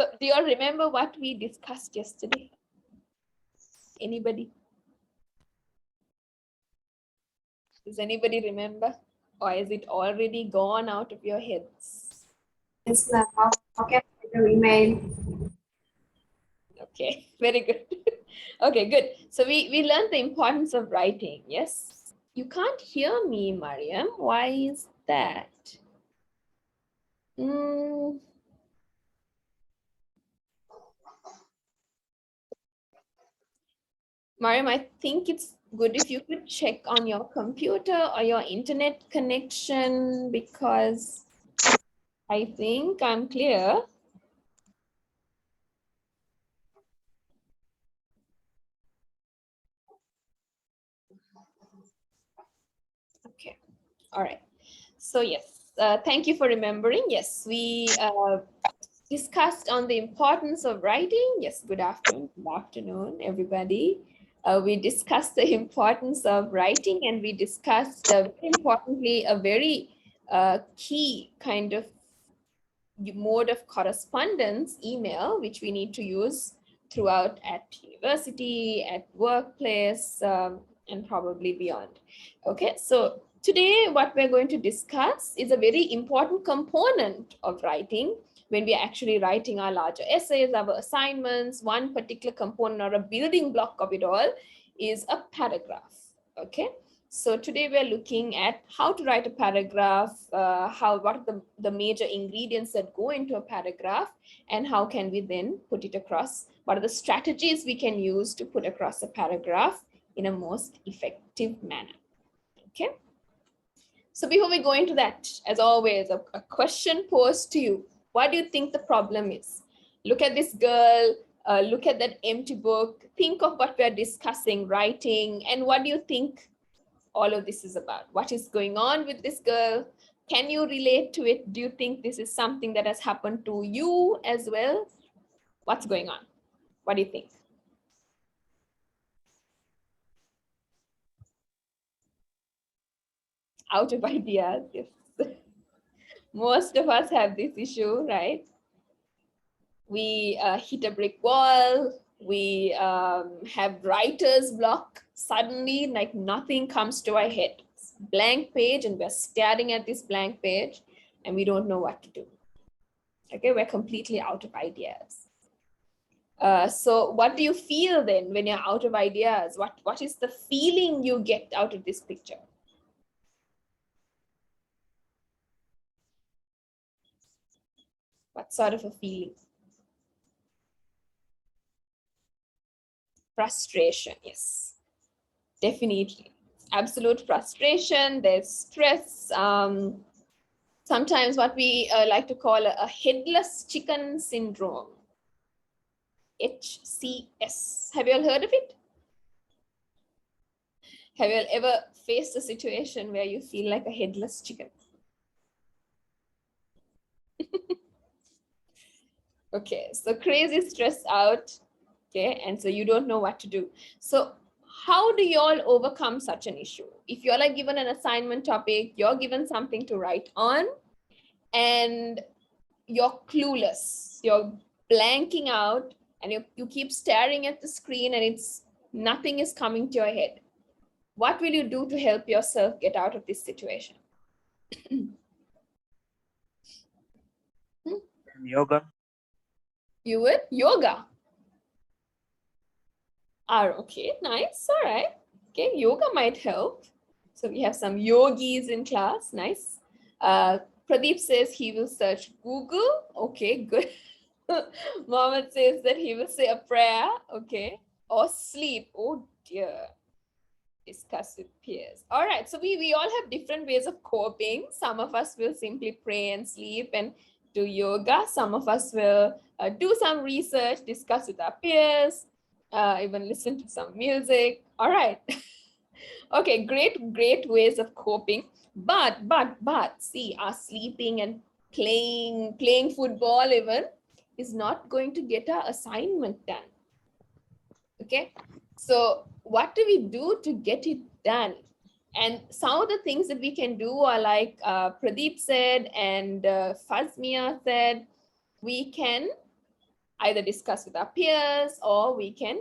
So do you all remember what we discussed yesterday? Anybody? Does anybody remember? Or is it already gone out of your heads? Yes, ma'am. How can I email? Okay, very good. Okay, good. So we learned the importance of writing. Yes. You can't hear me, Mariam. Why is that? Mariam, I think it's good if you could check on your computer or your internet connection, because I think I'm clear. Okay. All right. So yes, thank you for remembering. Yes, we discussed on the importance of writing. Yes, good afternoon, everybody. We discussed the importance of writing, and we discussed, very importantly, a very key kind of mode of correspondence, email, which we need to use throughout at university, at workplace, and probably beyond. Okay, so today what we're going to discuss is a very important component of writing. When we're actually writing our larger essays, our assignments, one particular component or a building block of it all is a paragraph. Okay, so today we're looking at how to write a paragraph, what are the major ingredients that go into a paragraph, and how can we then put it across? What are the strategies we can use to put across a paragraph in a most effective manner? Okay. So before we go into that, as always, a question posed to you. What do you think the problem is? Look at this girl, look at that empty book, think of what we're discussing, writing, and what do you think all of this is about? What is going on with this girl? Can you relate to it? Do you think this is something that has happened to you as well? What's going on? What do you think? Out of ideas, yes. Most of us have this issue, right? We hit a brick wall. We have writer's block. Suddenly, like nothing comes to our head. Blank page, and we're staring at this blank page, and we don't know what to do. Okay, we're completely out of ideas. So what do you feel then when you're out of ideas? What is the feeling you get out of this picture? What sort of a feeling? Frustration, yes, definitely. Absolute frustration, there's stress. Sometimes what we like to call a headless chicken syndrome. HCS. Have you all heard of it? Have you all ever faced a situation where you feel like a headless chicken? Okay, so crazy stressed out. Okay, and so you don't know what to do. So how do you all overcome such an issue? If you're like given an assignment topic, you're given something to write on, and you're clueless, you're blanking out, and you keep staring at the screen, and nothing is coming to your head. What will you do to help yourself get out of this situation? Yoga. You would? Yoga. Okay, nice. All right. Okay, yoga might help. So we have some yogis in class. Nice. Pradeep says he will search Google. Okay, good. Mohammed says that he will say a prayer. Okay. Or sleep. Oh dear. Discuss with peers. All right. So we all have different ways of coping. Some of us will simply pray and sleep and do yoga. Some of us will do some research, discuss with our peers, even listen to some music. All right. Okay, great ways of coping. But see, our sleeping and playing football even is not going to get our assignment done. Okay, so what do we do to get it done? And some of the things that we can do are like Pradeep said and Fazmia said. We can either discuss with our peers, or we can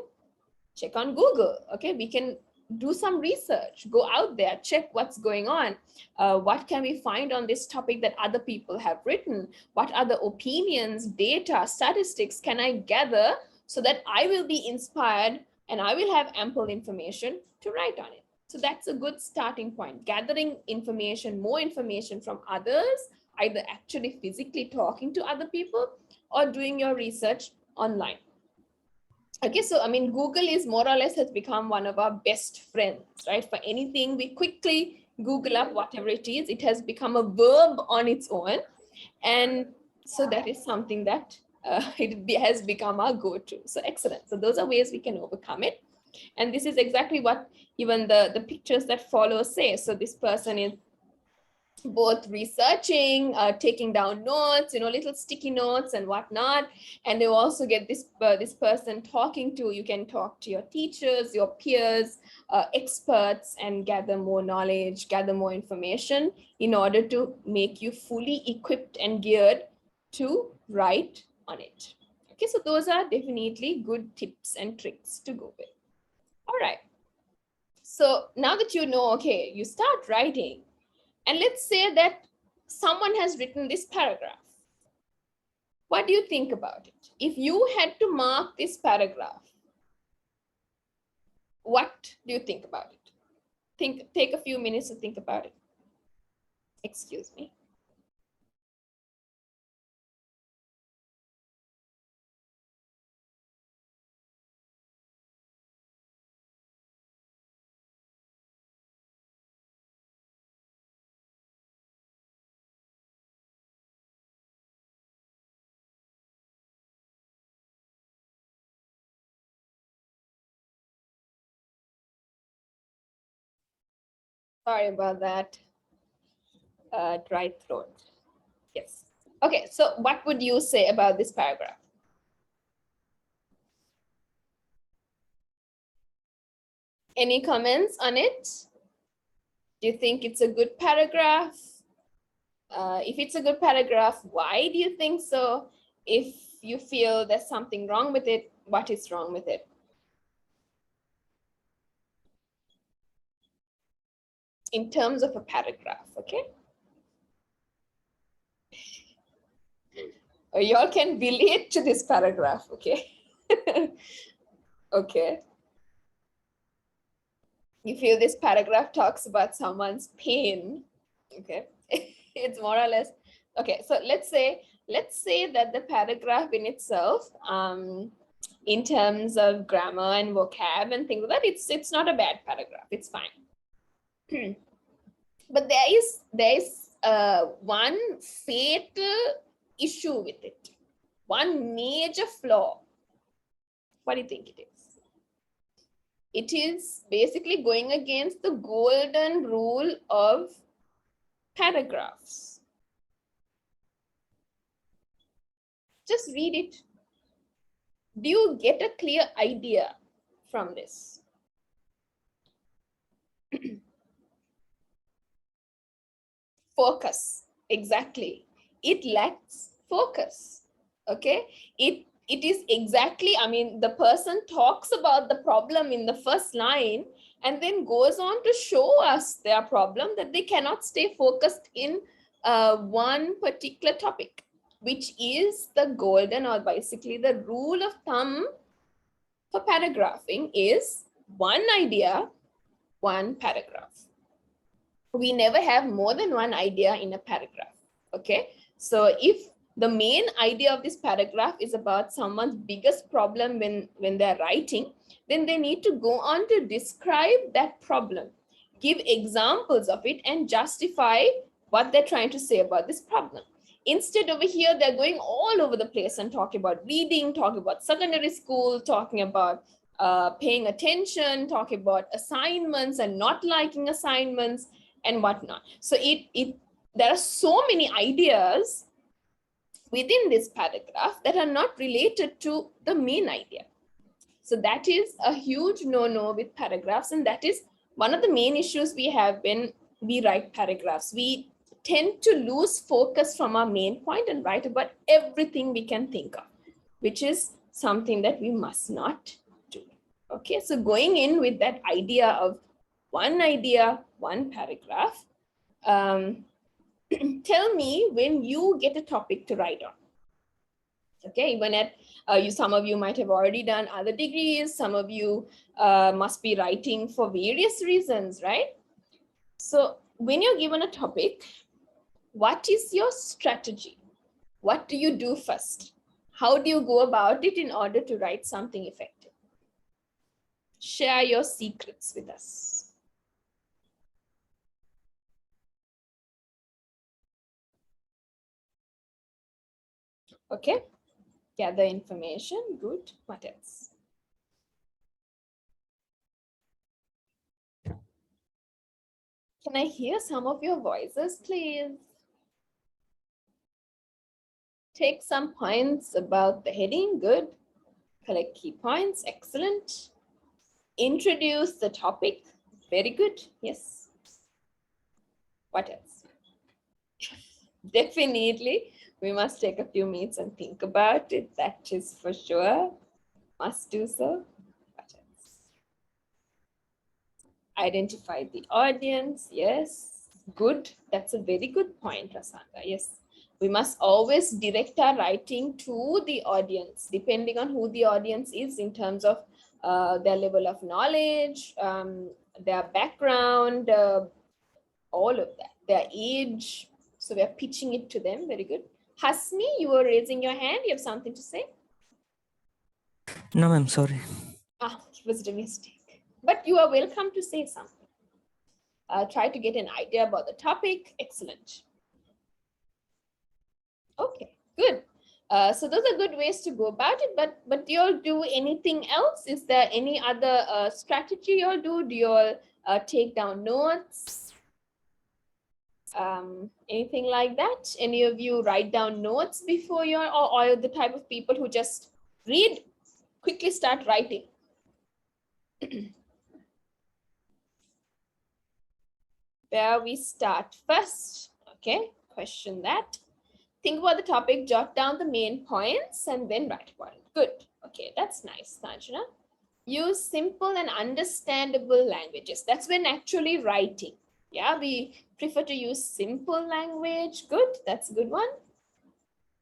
check on Google. Okay, we can do some research, go out there, check what's going on. What can we find on this topic that other people have written? What other opinions, data, statistics can I gather so that I will be inspired and I will have ample information to write on it? So that's a good starting point, gathering information, more information from others, either actually physically talking to other people or doing your research online. Okay, so I mean, Google is more or less has become one of our best friends, right? For anything, we quickly Google up whatever it is. It has become a verb on its own. And so that is something that has become our go-to. So excellent. So those are ways we can overcome it. And this is exactly what even the pictures that follow say. So this person is both researching, taking down notes, little sticky notes and whatnot. And they also get this person talking to, you can talk to your teachers, your peers, experts, and gather more knowledge, gather more information in order to make you fully equipped and geared to write on it. Okay, so those are definitely good tips and tricks to go with. All right. So now that you know, okay, you start writing. And let's say that someone has written this paragraph. What do you think about it? If you had to mark this paragraph, what do you think about it? Take a few minutes to think about it. Excuse me. Sorry about that. Dry throat. Yes. Okay, so what would you say about this paragraph? Any comments on it? Do you think it's a good paragraph? If it's a good paragraph, why do you think so? If you feel there's something wrong with it, what is wrong with it? In terms of a paragraph, okay? Or y'all can relate to this paragraph, okay? Okay. You feel this paragraph talks about someone's pain, okay? It's more or less, okay, so let's say that the paragraph in itself, in terms of grammar and vocab and things like that, it's not a bad paragraph, it's fine. But there is one fatal issue with it, one major flaw. What do you think it is? It is basically going against the golden rule of paragraphs. Just read it. Do you get a clear idea from this? Focus, exactly. It lacks focus, okay? It is exactly, I mean, the person talks about the problem in the first line and then goes on to show us their problem, that they cannot stay focused in one particular topic, which is the golden, or basically the rule of thumb for paragraphing is one idea, one paragraph. We never have more than one idea in a paragraph, okay? So if the main idea of this paragraph is about someone's biggest problem when they're writing, then they need to go on to describe that problem, give examples of it, and justify what they're trying to say about this problem. Instead, over here, they're going all over the place and talking about reading, talking about secondary school, talking about paying attention, talking about assignments and not liking assignments and whatnot. So there are so many ideas within this paragraph that are not related to the main idea. So that is a huge no-no with paragraphs, and that is one of the main issues we have when we write paragraphs. We tend to lose focus from our main point and write about everything we can think of. which is something that we must not do. Okay, so going in with that idea of one paragraph, tell me when you get a topic to write on. Okay, even at some of you might have already done other degrees, some of you must be writing for various reasons, right? So when you're given a topic, what is your strategy? What do you do first? How do you go about it in order to write something effective? Share your secrets with us. Okay, gather information, good. What else? Can I hear some of your voices, please? Take some points about the heading, good. Collect key points, excellent. Introduce the topic, very good, yes. What else? Definitely, we must take a few minutes and think about it, that is for sure. Must do so. What else? Identify the audience, yes, good. That's a very good point, Rasanga, yes. We must always direct our writing to the audience, depending on who the audience is in terms of their level of knowledge, their background, all of that, their age. So we are pitching it to them. Very good. Hasmi, you were raising your hand. You have something to say? No, ma'am, sorry. It was a mistake. But you are welcome to say something. Try to get an idea about the topic. Excellent. Okay, good. So those are good ways to go about it, but do you all do anything else? Is there any other strategy you all do? Do you all take down notes? Anything like that? Any of you write down notes before you're, or the type of people who just read, quickly start writing? Where we start first, okay, question that. Think about the topic, jot down the main points, and then write about it. Good. Okay, that's nice, Sanjana. Use simple and understandable languages. That's when actually writing. Yeah, we prefer to use simple language. Good, that's a good one.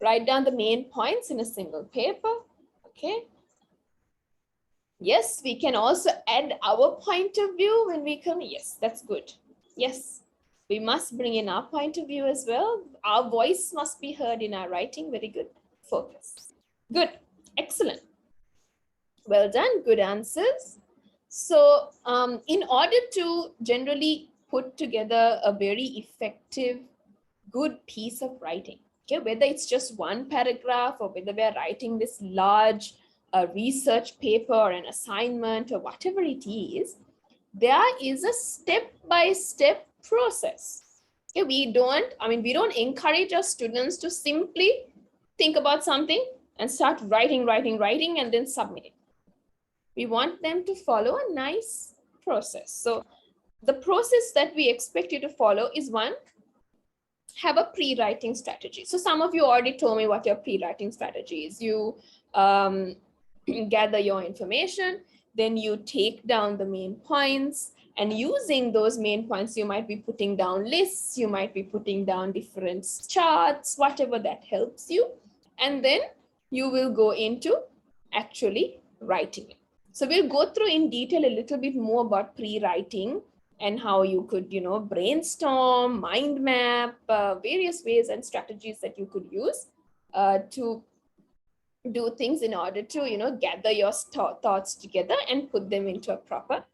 Write down the main points in a single paper. Okay. Yes, we can also add our point of view when we come. Yes, that's good. Yes, we must bring in our point of view as well. Our voice must be heard in our writing. Very good. Focus. Good. Excellent. Well done. Good answers. So in order to generally put together a very effective, good piece of writing, okay, whether it's just one paragraph or whether we're writing this large research paper or an assignment or whatever it is, there is a step-by-step process. Okay, we don't encourage our students to simply think about something and start writing and then submit it. We want them to follow a nice process. So the process that we expect you to follow is one, have a pre-writing strategy. So some of you already told me what your pre-writing strategy is. You gather your information, then you take down the main points, and using those main points, you might be putting down lists, you might be putting down different charts, whatever that helps you. And then you will go into actually writing it. So we'll go through in detail a little bit more about pre-writing and how you could, brainstorm, mind map, various ways and strategies that you could use to do things in order to, gather your thoughts together and put them into a proper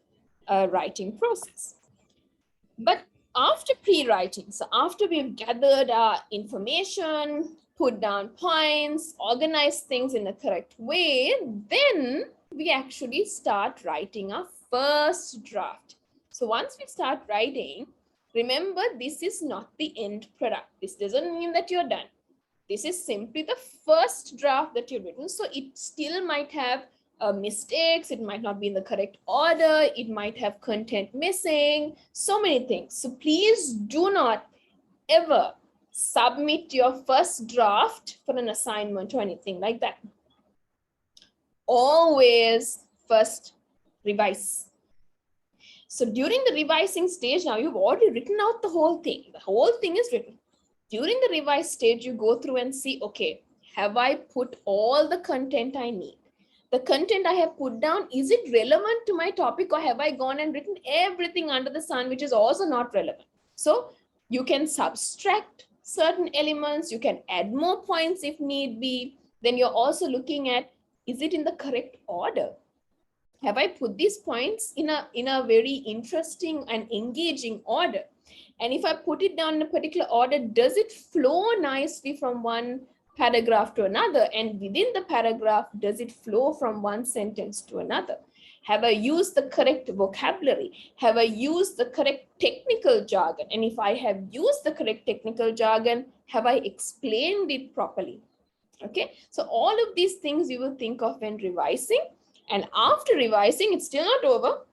writing process. But after pre-writing, so after we've gathered our information, put down points, organize things in a correct way, then we actually start writing our first draft. So once we start writing, remember, this is not the end product. This doesn't mean that you're done. This is simply the first draft that you've written. So it still might have mistakes. It might not be in the correct order. It might have content missing, so many things. So please do not ever submit your first draft for an assignment or anything like that. always first revise. So during the revising stage, now you've already written out the whole thing. The whole thing is written. During the revise stage, you go through and see, okay, have I put all the content I need? The content I have put down, is it relevant to my topic, or have I gone and written everything under the sun, which is also not relevant? So you can subtract certain elements, you can add more points if need be. Then you're also looking at, is it in the correct order? Have I put these points in a very interesting and engaging order? And if I put it down in a particular order, does it flow nicely from one paragraph to another? And within the paragraph, does it flow from one sentence to another? Have I used the correct vocabulary? Have I used the correct technical jargon? And if I have used the correct technical jargon, have I explained it properly? Okay, so all of these things you will think of when revising. And after revising, it's still not over.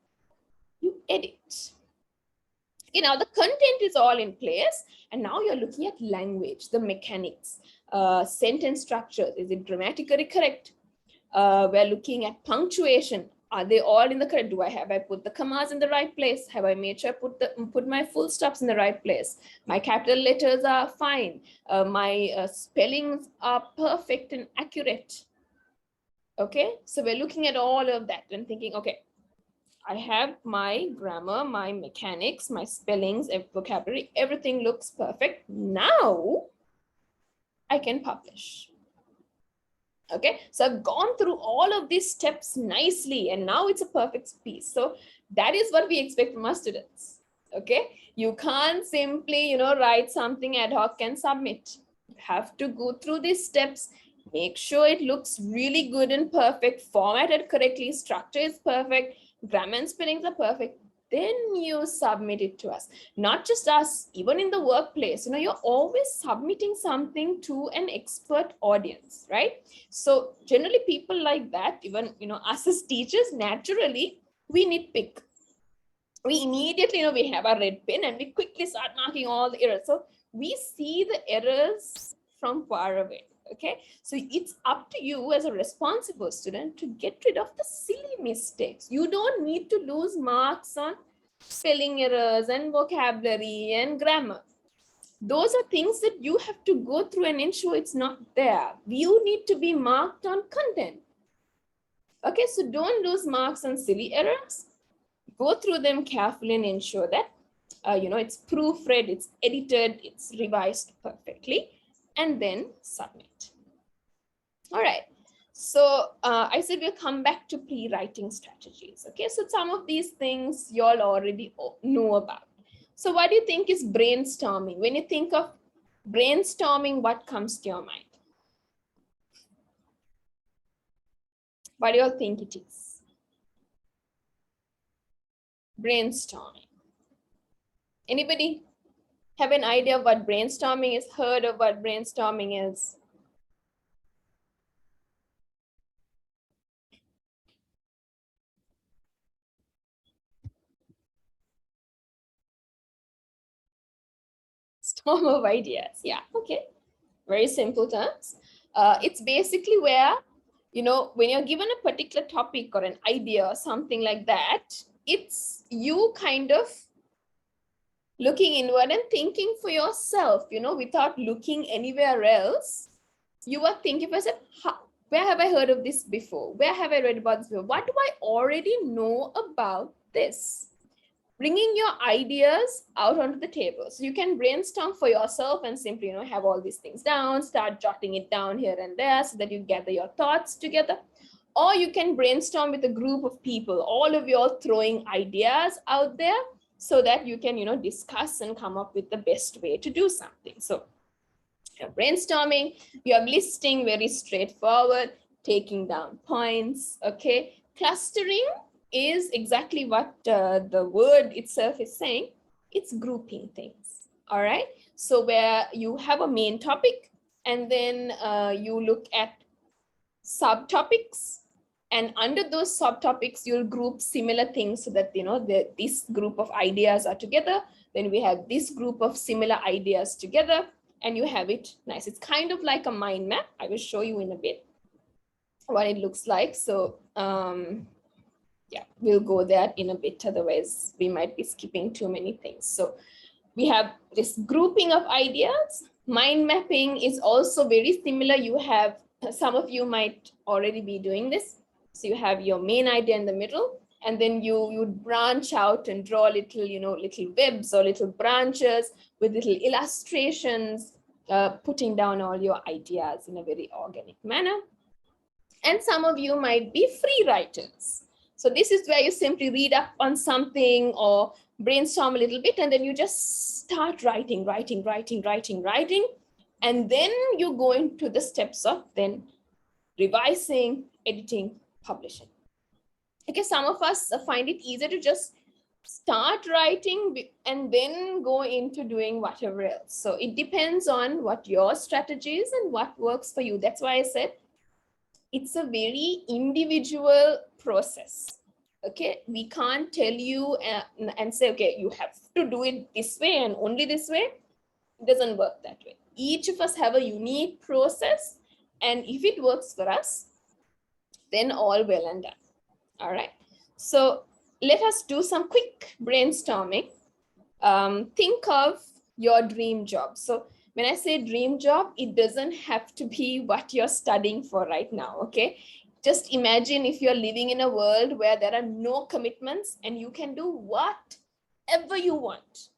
You edit. Okay, now the content is all in place. And now you're looking at language, the mechanics, sentence structures. Is it grammatically correct? We're looking at punctuation. Are they all in the correct? Have I put the commas in the right place? Have I made sure I put my full stops in the right place? My capital letters are fine. My spellings are perfect and accurate. Okay, so we're looking at all of that and thinking, okay, I have my grammar, my mechanics, my spellings, vocabulary, everything looks perfect. Now I can publish. Okay, so I've gone through all of these steps nicely, and now it's a perfect piece. So that is what we expect from our students. Okay, you can't simply, write something ad hoc and submit. You have to go through these steps. Make sure it looks really good and perfect, formatted correctly, structure is perfect, grammar and spellings are perfect. Then you submit it to us. Not just us, even in the workplace, you're always submitting something to an expert audience, right? So generally people like that, even, us as teachers, naturally, we nitpick. We immediately, we have our red pen and we quickly start marking all the errors. So we see the errors from far away. Okay, so it's up to you as a responsible student to get rid of the silly mistakes. You don't need to lose marks on spelling errors and vocabulary and grammar. Those are things that you have to go through and ensure it's not there. You need to be marked on content. Okay, so don't lose marks on silly errors. Go through them carefully and ensure that it's proofread, it's edited, it's revised perfectly, and then submit. All right. So I said we'll come back to pre-writing strategies. Okay, so some of these things you all already know about. So what do you think is brainstorming? When you think of brainstorming, what comes to your mind? What do you all think it is? Brainstorming. Anybody have an idea of what brainstorming is? Heard of what brainstorming is? Storm of ideas. Yeah, okay. Very simple terms. It's basically where, when you're given a particular topic or an idea or something like that, it's you kind of looking inward and thinking for yourself, without looking anywhere else. You are thinking for yourself, where have I heard of this before? Where have I read about this before? What do I already know about this? Bringing your ideas out onto the table. So you can brainstorm for yourself and simply, have all these things down, start jotting it down here and there so that you gather your thoughts together. Or you can brainstorm with a group of people, all of you all throwing ideas out there so that you can, discuss and come up with the best way to do something. So you're brainstorming, you're listing, very straightforward, taking down points, okay? Clustering is exactly what the word itself is saying. It's grouping things, all right? So where you have a main topic and then you look at subtopics, and under those subtopics, you'll group similar things so that, this group of ideas are together. Then we have this group of similar ideas together and you have it nice. It's kind of like a mind map. I will show you in a bit. what it looks like. So yeah, we'll go there in a bit, otherwise we might be skipping too many things. So we have this grouping of ideas. Mind mapping is also very similar. You have, some of you might already be doing this. So you have your main idea in the middle, and then you branch out and draw little, little webs or little branches with little illustrations, putting down all your ideas in a very organic manner. And some of you might be free writers. So this is where you simply read up on something or brainstorm a little bit, and then you just start writing. And then you go into the steps of then revising, editing, publishing. Okay, some of us find it easier to just start writing and then go into doing whatever else. So it depends on what your strategy is and what works for you. That's why I said it's a very individual process. Okay, we can't tell you and say, okay, you have to do it this way and only this way. It doesn't work that way. Each of us have a unique process, and if it works for us, then all well and done. All right, so let us do some quick brainstorming. Think of your dream job. So when I say dream job, it doesn't have to be what you're studying for right now, okay? Just imagine if you're living in a world where there are no commitments and you can do whatever you want.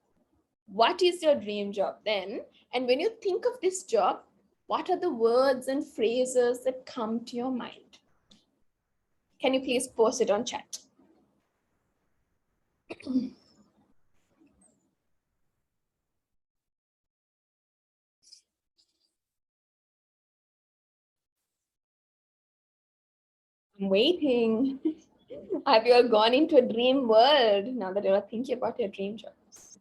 What is your dream job then? And when you think of this job, what are the words and phrases that come to your mind? Can you please post it on chat? I'm waiting. Have you all gone into a dream world now that you're thinking about your dream jobs?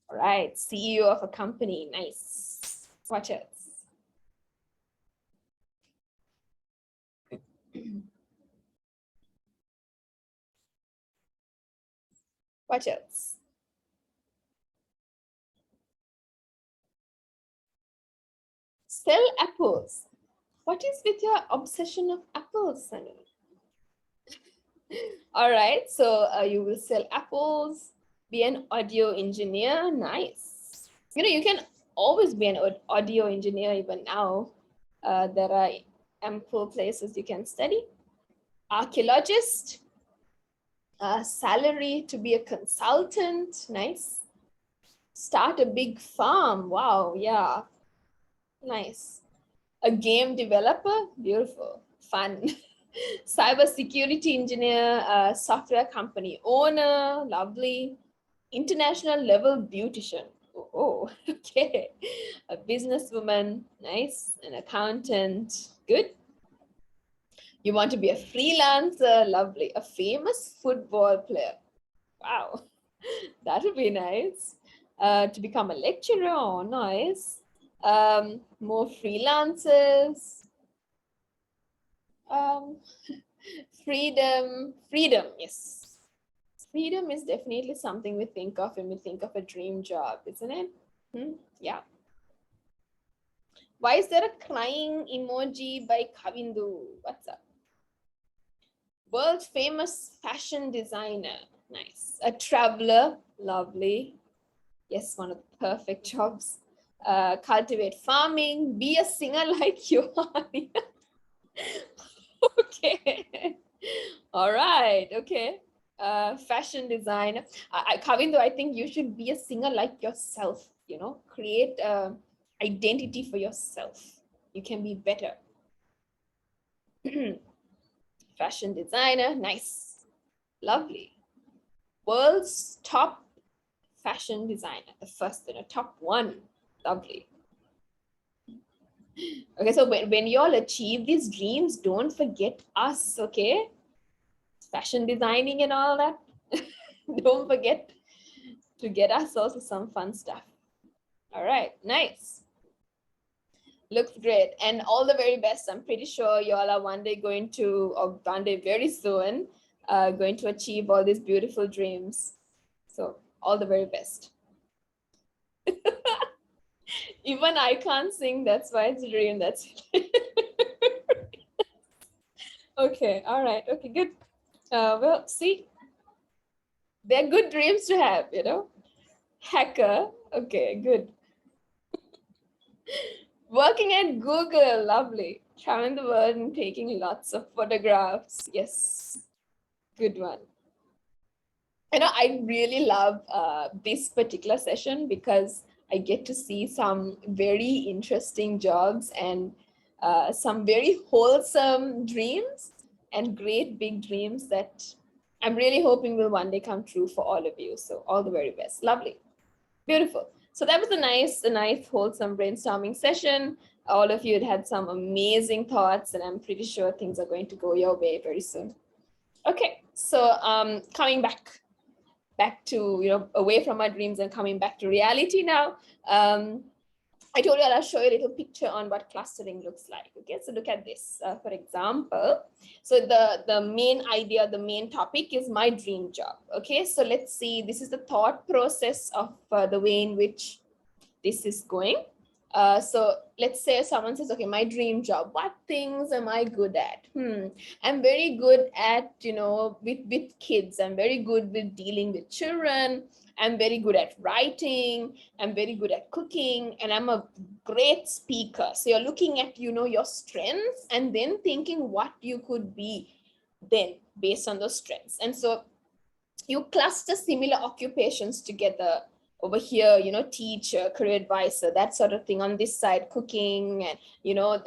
All right, CEO of a company, nice. What else? What else? Sell apples. What is with your obsession of apples, Sunny? All right, so you will sell apples, be an audio engineer, nice. You can always be an audio engineer even now. There are ample places you can study. Archaeologist, salary to be a consultant, nice. Start a big farm, wow, yeah, nice. A game developer, beautiful, fun. Cybersecurity engineer, software company owner, lovely. International level beautician, oh, okay. A businesswoman, nice. An accountant, good. You want to be a freelancer, lovely. A famous football player, wow, that would be nice. To become a lecturer, oh, nice. More freelancers. Freedom, yes. Freedom is definitely something we think of when we think of a dream job, isn't it? Yeah. Why is there a crying emoji by Kavindu? What's up? World famous fashion designer, nice. A traveler, lovely. Yes, one of the perfect jobs. Cultivate farming, be a singer like you are. Okay. All right. Okay. Fashion designer. Kavindo, I think you should be a singer like yourself, create a identity for yourself. You can be better. Fashion designer, nice. Lovely. World's top fashion designer, the first, top one. Lovely. Okay, so when you all achieve these dreams, don't forget us, okay? Fashion designing and all that. Don't forget to get us also some fun stuff. All right, nice. Looks great. And all the very best. I'm pretty sure you all are one day going to, or one day very soon, going to achieve all these beautiful dreams. So all the very best. Even I can't sing, that's why it's a dream. That's it. Okay, all right. Okay, good. Well, see, they're good dreams to have, you know. Hacker. Okay, good. Working at Google, lovely. Traveling the world and taking lots of photographs. Yes, good one. You know, I really love this particular session because I get to see some very interesting jobs and some very wholesome dreams and great big dreams that I'm really hoping will one day come true for all of you. So all the very best. Lovely. Beautiful. So that was a nice wholesome brainstorming session. All of you had some amazing thoughts, and I'm pretty sure things are going to go your way very soon. Okay, so coming back to, you know, away from our dreams and coming back to reality now. I told you I'll show you a little picture on what clustering looks like. Okay, so look at this. For example, so the main idea, the main topic is my dream job. Okay, so let's see, this is the thought process of the way in which this is going. So let's say someone says, okay, my dream job, what things am I good at? I'm very good at, you know, with kids. I'm very good with dealing with children. I'm very good at writing. I'm very good at cooking, and I'm a great speaker. So you're looking at, you know, your strengths and then thinking what you could be then based on those strengths. And so you cluster similar occupations together. Over here, you know, teacher, career advisor, that sort of thing. On this side, cooking, and, you know,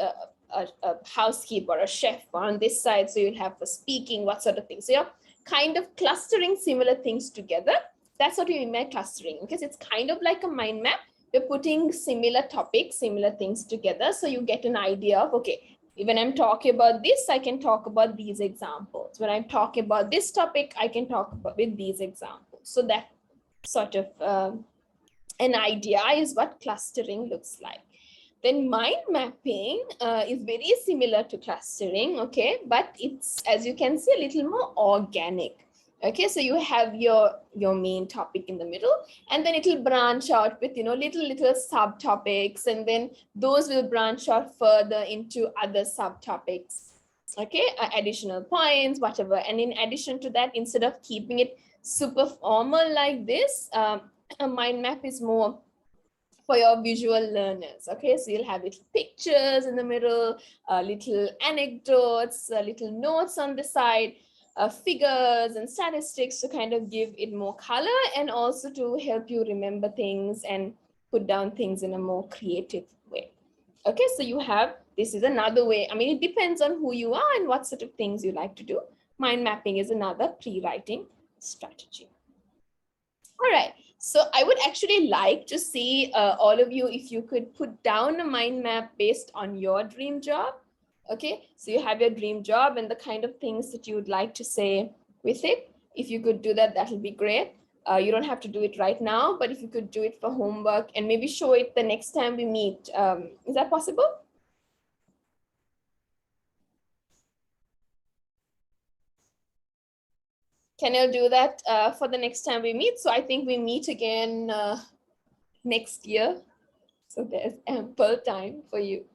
a housekeeper, a chef. On this side, so you'll have for speaking, what sort of thing. So you're kind of clustering similar things together. That's what we mean by clustering, because it's kind of like a mind map. You're putting similar topics, similar things together, so you get an idea of, okay, when I'm talking about this, I can talk about these examples. When I'm talking about this topic, I can talk about with these examples. So that sort of an idea is what clustering looks like. Then mind mapping is very similar to clustering, okay? But it's, as you can see, a little more organic. Okay, so you have your main topic in the middle, and then it will branch out with, you know, little subtopics, and then those will branch out further into other subtopics. Okay, additional points, whatever. And in addition to that, instead of keeping it super formal like this, a mind map is more for your visual learners. Okay, so you'll have little pictures in the middle, little anecdotes, little notes on the side, figures and statistics to kind of give it more color, and also to help you remember things and put down things in a more creative way. Okay, so you have, this is another way. I mean, it depends on who you are and what sort of things you like to do. Mind mapping is another pre-writing strategy. All right, so I would actually like to see all of you, if you could put down a mind map based on your dream job. Okay, so you have your dream job and the kind of things that you would like to say with it. If you could do that, that'll be great. You don't have to do it right now, but if you could do it for homework and maybe show it the next time we meet, is that possible? Can you do that for the next time we meet? So I think we meet again next year. So there's ample time for you.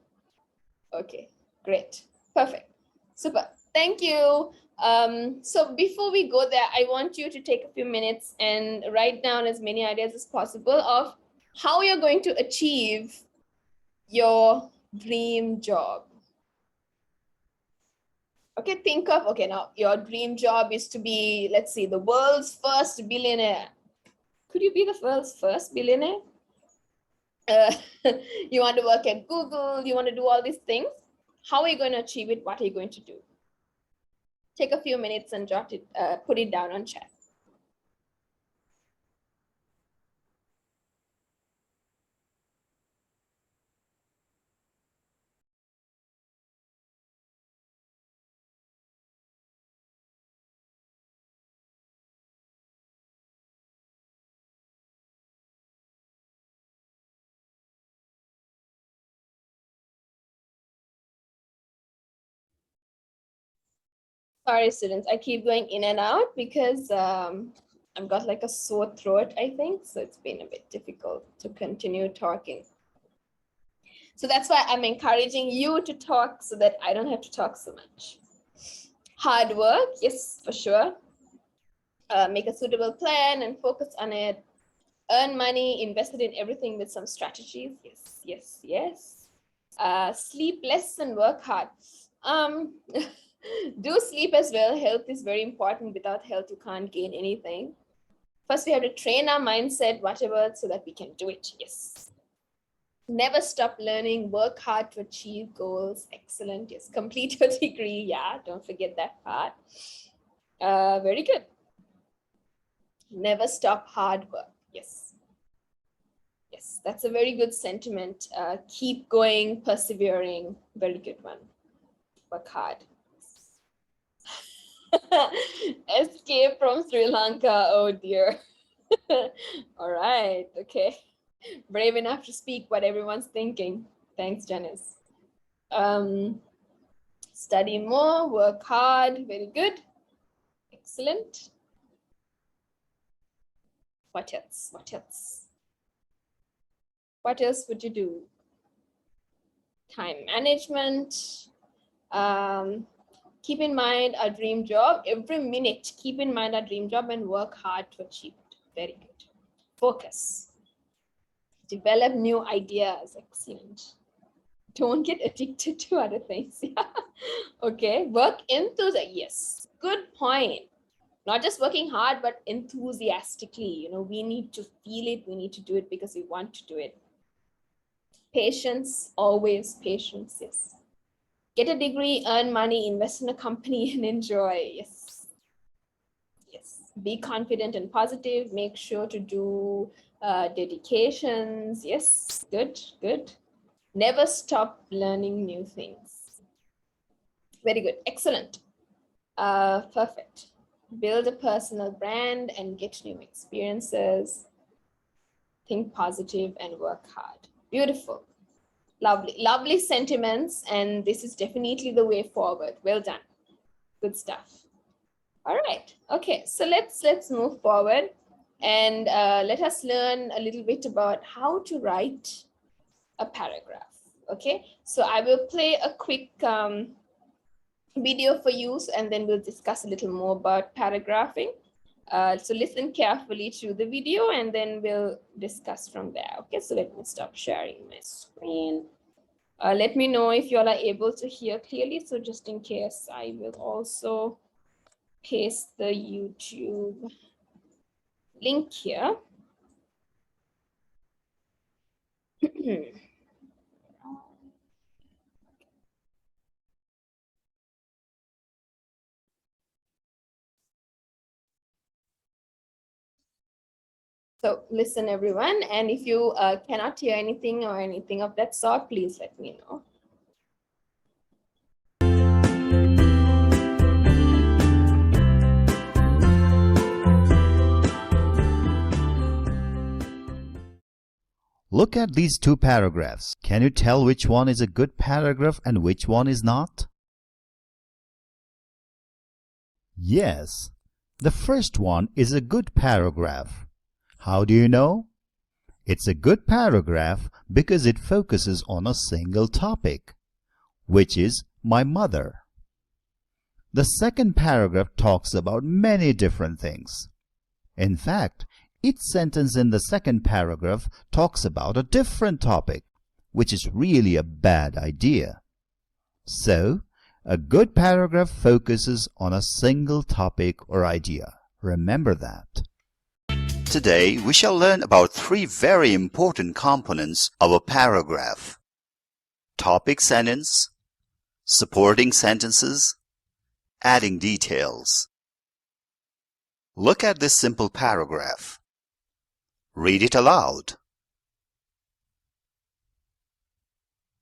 Okay, great. Perfect. Super. Thank you. So before we go there, I want you to take a few minutes and write down as many ideas as possible of how you're going to achieve your dream job. Okay, think of, okay, now your dream job is to be, let's see, the world's first billionaire. Could you be the world's first billionaire? You want to work at Google, you want to do all these things. How are you going to achieve it? What are you going to do? Take a few minutes and jot it, put it down on chat. Sorry, students, I keep going in and out because I've got like a sore throat, I think. So it's been a bit difficult to continue talking. So that's why I'm encouraging you to talk so that I don't have to talk so much. Hard work, yes, for sure. Make a suitable plan and focus on it. Earn money, invest it in everything with some strategies. Yes, yes, yes. Sleep less and work hard. Do sleep as well. Health is very important. Without health, you can't gain anything. First, we have to train our mindset, whatever, so that we can do it. Yes. Never stop learning. Work hard to achieve goals. Excellent. Yes. Complete your degree. Yeah, don't forget that part. Very good. Never stop hard work. Yes. Yes, that's a very good sentiment. Keep going, persevering. Very good one. Work hard. Escape from Sri Lanka. Oh dear. All right. Okay. Brave enough to speak what everyone's thinking. Thanks, Janice. Study more, work hard. Very good. Excellent. What else? What else? What else would you do? Time management. Keep in mind a dream job. Every minute, keep in mind a dream job and work hard to achieve it. Very good. Focus. Develop new ideas. Excellent. Don't get addicted to other things. Yeah. Okay. Work enthusiastically. Yes. Good point. Not just working hard, but enthusiastically. We need to feel it. We need to do it because we want to do it. Patience. Always patience. Yes. Get a degree, earn money, invest in a company, and enjoy. Yes. Yes. Be confident and positive. Make sure to do dedications. Yes. Good. Good. Never stop learning new things. Very good. Excellent. Perfect. Build a personal brand and get new experiences. Think positive and work hard. Beautiful. Lovely, lovely sentiments. And this is definitely the way forward. Well done. Good stuff. All right. Okay. So let's move forward and let us learn a little bit about how to write a paragraph. Okay. So I will play a quick video for you, and then we'll discuss a little more about paragraphing. So listen carefully to the video and then we'll discuss from there. Okay, so let me stop sharing my screen. Let me know if you all are able to hear clearly. So just in case, I will also paste the YouTube link here. So listen, everyone, and if you cannot hear anything or anything of that sort, please let me know. Look at these two paragraphs. Can you tell which one is a good paragraph and which one is not? Yes, the first one is a good paragraph. How do you know? It's a good paragraph because it focuses on a single topic, which is my mother. The second paragraph talks about many different things. In fact, each sentence in the second paragraph talks about a different topic, which is really a bad idea. So, a good paragraph focuses on a single topic or idea. Remember that. Today, we shall learn about three very important components of a paragraph: topic sentence, supporting sentences, adding details. Look at this simple paragraph. Read it aloud.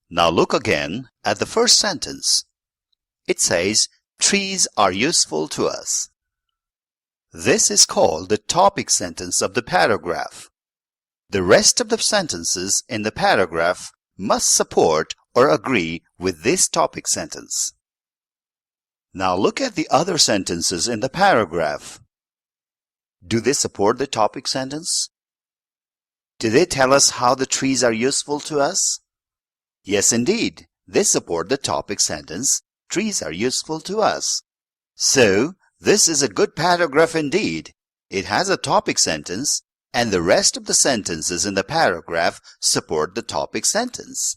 Now look again at the first sentence. It says, trees are useful to us. This is called the topic sentence of the paragraph. The rest of the sentences in the paragraph must support or agree with this topic sentence. Now look at the other sentences in the paragraph. Do they support the topic sentence? Do they tell us how the trees are useful to us? Yes, indeed. They support the topic sentence. Trees are useful to us. So, this is a good paragraph indeed. It has a topic sentence, and the rest of the sentences in the paragraph support the topic sentence.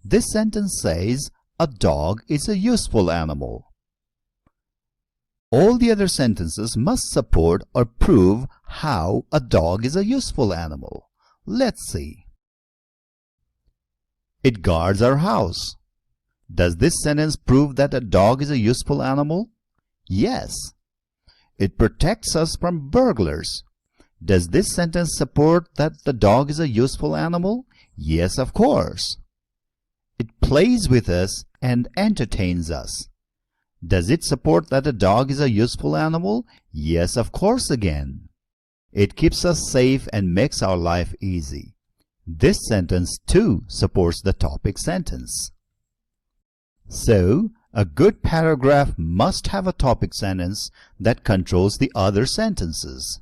This sentence says, a dog is a useful animal. All the other sentences must support or prove how a dog is a useful animal. Let's see. It guards our house. Does this sentence prove that a dog is a useful animal? Yes. It protects us from burglars. Does this sentence support that the dog is a useful animal? Yes, of course. It plays with us and entertains us. Does it support that a dog is a useful animal? Yes, of course again. It keeps us safe and makes our life easy. This sentence too supports the topic sentence. So, a good paragraph must have a topic sentence that controls the other sentences.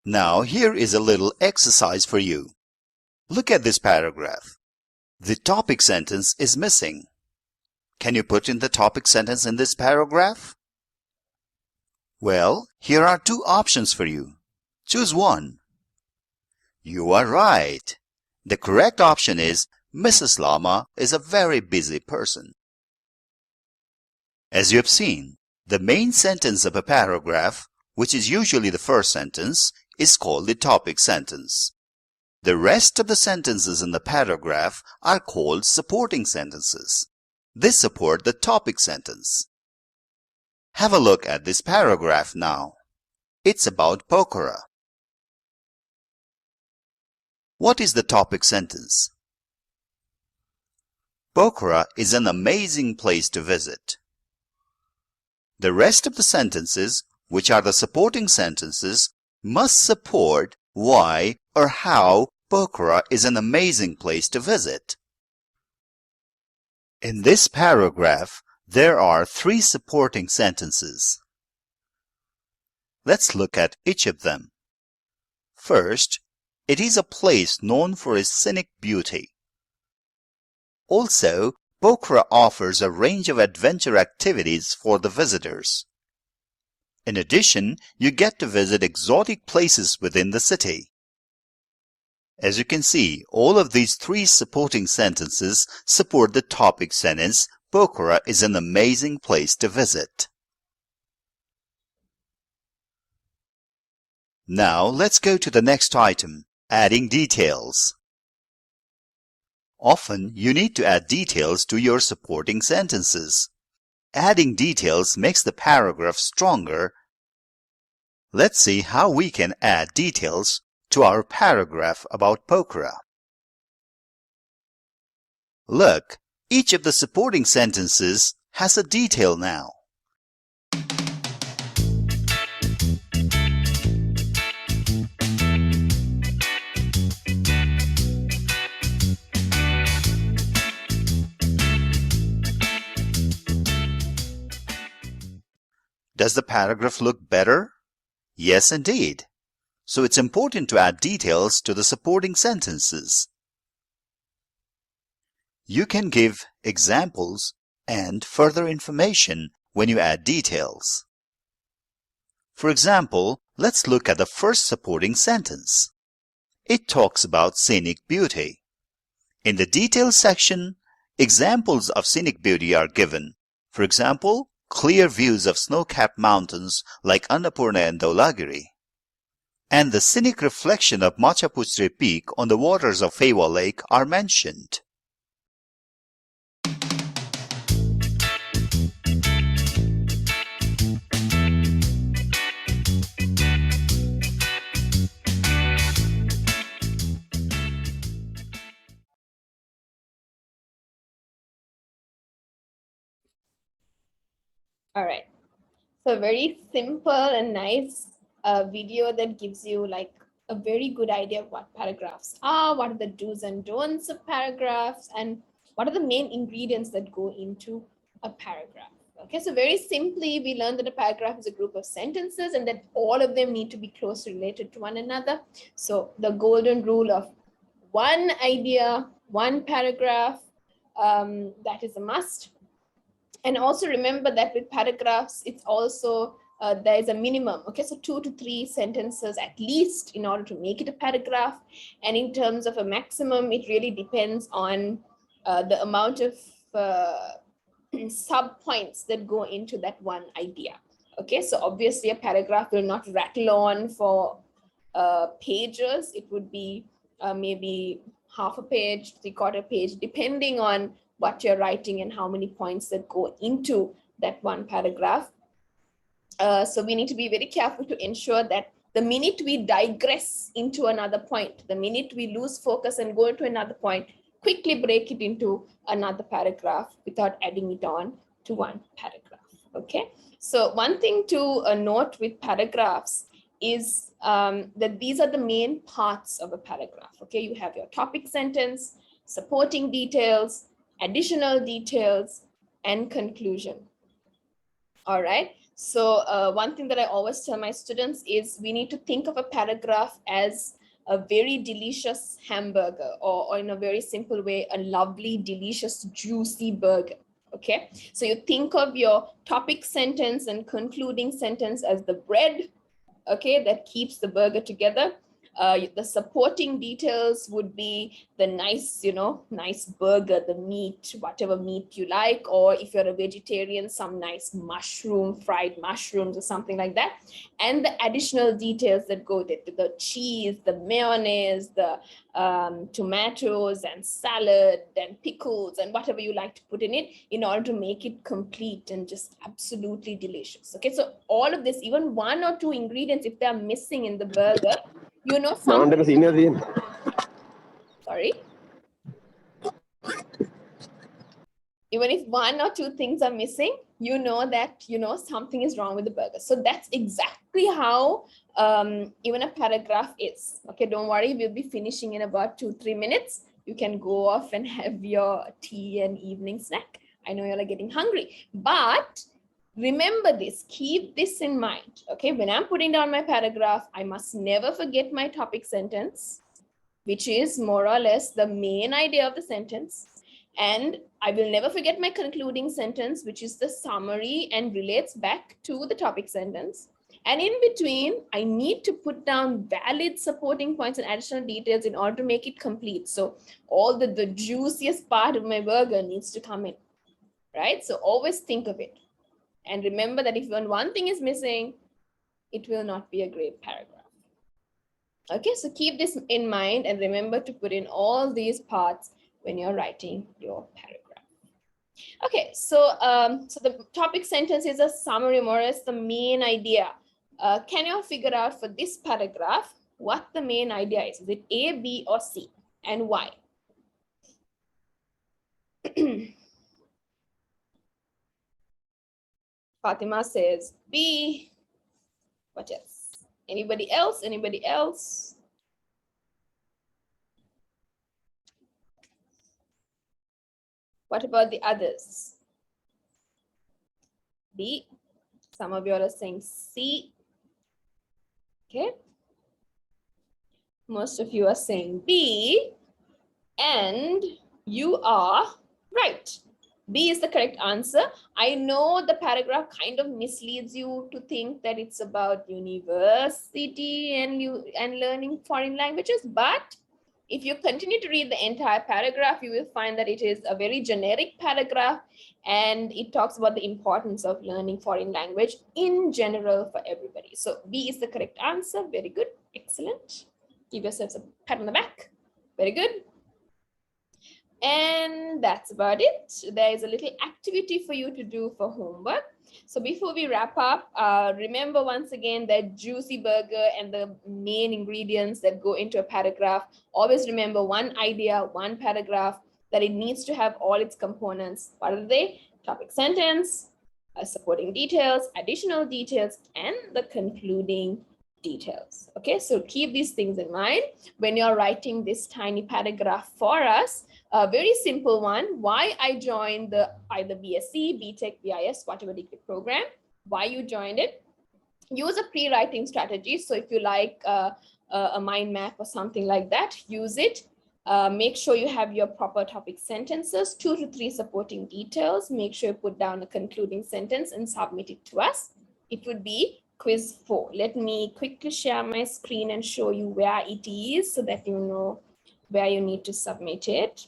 Now, here is a little exercise for you. Look at this paragraph. The topic sentence is missing. Can you put in the topic sentence in this paragraph? Well, here are two options for you. Choose one. You are right. The correct option is Mrs. Llama is a very busy person. As you have seen, the main sentence of a paragraph, which is usually the first sentence, is called the topic sentence. The rest of the sentences in the paragraph are called supporting sentences. They support the topic sentence. Have a look at this paragraph now. It's about Pokhara. What is the topic sentence? Pokhara is an amazing place to visit. The rest of the sentences, which are the supporting sentences, must support why or how Pokhara is an amazing place to visit. In this paragraph, there are three supporting sentences. Let's look at each of them. First, it is a place known for its scenic beauty. Also, Pokhara offers a range of adventure activities for the visitors. In addition, you get to visit exotic places within the city. As you can see, all of these three supporting sentences support the topic sentence, Pokhara is an amazing place to visit. Now, let's go to the next item, adding details. Often, you need to add details to your supporting sentences. Adding details makes the paragraph stronger. Let's see how we can add details to our paragraph about Pokhara. Look, each of the supporting sentences has a detail now. Does the paragraph look better? Yes, indeed. So it's important to add details to the supporting sentences. You can give examples and further information when you add details. For example, let's look at the first supporting sentence. It talks about scenic beauty. In the details section, examples of scenic beauty are given. For example, clear views of snow-capped mountains like Annapurna and Dhaulagiri, and the scenic reflection of Machapuchre Peak on the waters of Fewa Lake are mentioned. All right. So very simple and nice video that gives you like a very good idea of what paragraphs are, what are the do's and don'ts of paragraphs, and what are the main ingredients that go into a paragraph. Okay, so very simply, we learned that a paragraph is a group of sentences and that all of them need to be closely related to one another. So the golden rule of one idea, one paragraph. That is a must. And also remember that with paragraphs, it's also there is a minimum. Okay, so 2 to 3 sentences at least in order to make it a paragraph. And in terms of a maximum, it really depends on the amount of sub points that go into that one idea. Okay, so obviously a paragraph will not rattle on for pages. It would be maybe half a page, 3/4 page, depending on what you're writing and how many points that go into that one paragraph. So we need to be very careful to ensure that the minute we digress into another point, the minute we lose focus and go into another point, quickly break it into another paragraph without adding it on to one paragraph. Okay, so one thing to note with paragraphs is that these are the main parts of a paragraph. Okay, you have your topic sentence, supporting details, additional details, and conclusion. All right. So one thing that I always tell my students is we need to think of a paragraph as a very delicious hamburger, or in a very simple way, a lovely, delicious, juicy burger. Okay, so you think of your topic sentence and concluding sentence as the bread, okay, that keeps the burger together. The supporting details would be the nice, nice burger, the meat, whatever meat you like, or if you're a vegetarian, some nice fried mushrooms or something like that. And the additional details that go with it, the cheese, the mayonnaise, the tomatoes and salad and pickles and whatever you like to put in it, in order to make it complete and just absolutely delicious. Okay, so all of this, even 1 or 2 ingredients, if they're missing in the burger, something. Sorry. Even if 1 or 2 things are missing, you know that something is wrong with the burger. So that's exactly how even a paragraph is. Okay, don't worry, we'll be finishing in about 2-3 minutes. You can go off and have your tea and evening snack. I know you're getting hungry, but remember this, keep this in mind. Okay, when I'm putting down my paragraph, I must never forget my topic sentence, which is more or less the main idea of the sentence. And I will never forget my concluding sentence, which is the summary and relates back to the topic sentence. And in between, I need to put down valid supporting points and additional details in order to make it complete. So all the juiciest part of my burger needs to come in, right? So always think of it. And remember that if one thing is missing, it will not be a great paragraph. Okay, so keep this in mind and remember to put in all these parts when you're writing your paragraph. Okay, so so the topic sentence is a summary, more or less the main idea. Can you figure out for this paragraph what the main idea is? Is it A, B, or C, and why? Fatima says B. What else? Anybody else? Anybody else? What about the others? B. Some of you are saying C. Okay. Most of you are saying B, and you are right. B is the correct answer. I know the paragraph kind of misleads you to think that it's about university and learning foreign languages, but if you continue to read the entire paragraph, you will find that it is a very generic paragraph, and it talks about the importance of learning foreign language in general for everybody. So B is the correct answer. Very good. Excellent. Give yourselves a pat on the back. Very good. And that's about it. There is a little activity for you to do for homework. So before we wrap up, remember once again that juicy burger and the main ingredients that go into a paragraph. Always remember one idea, one paragraph, that it needs to have all its components. What are they? Topic sentence, supporting details, additional details, and the concluding details. Okay, so keep these things in mind when you're writing this tiny paragraph for us. A very simple one, why I joined the either BSc, BTech, BIS, whatever degree program, why you joined it. Use a pre-writing strategy. So if you like a mind map or something like that, use it. Make sure you have your proper topic sentences, 2 to 3 supporting details. Make sure you put down a concluding sentence and submit it to us. It would be quiz 4. Let me quickly share my screen and show you where it is so that you know where you need to submit it.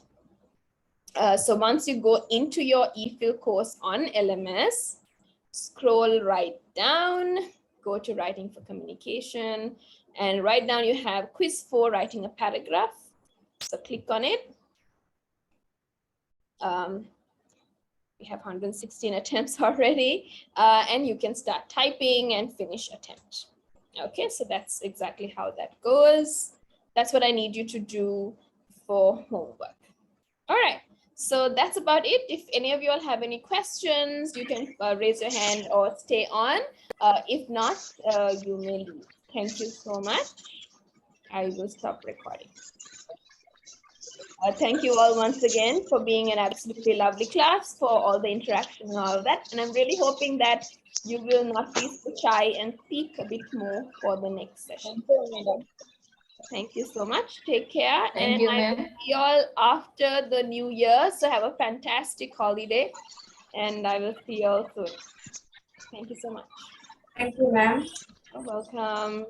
So once you go into your Efil course on LMS, scroll right down, go to Writing for Communication, and right down you have quiz 4, writing a paragraph. So click on it. We have 116 attempts already, and you can start typing and finish attempt. Okay, so that's exactly how that goes. That's what I need you to do for homework. All right, so that's about it. If any of you all have any questions, you can raise your hand or stay on. If not, you may leave. Thank you so much. I will stop recording. Thank you all once again for being an absolutely lovely class, for all the interaction and all of that. And I'm really hoping that you will not be so shy and speak a bit more for the next session. Thank you so much. Take care. Thank you, I will ma'am. see you all after the new year. So have a fantastic holiday. And I will see you all soon. Thank you so much. Thank you, ma'am. You're welcome.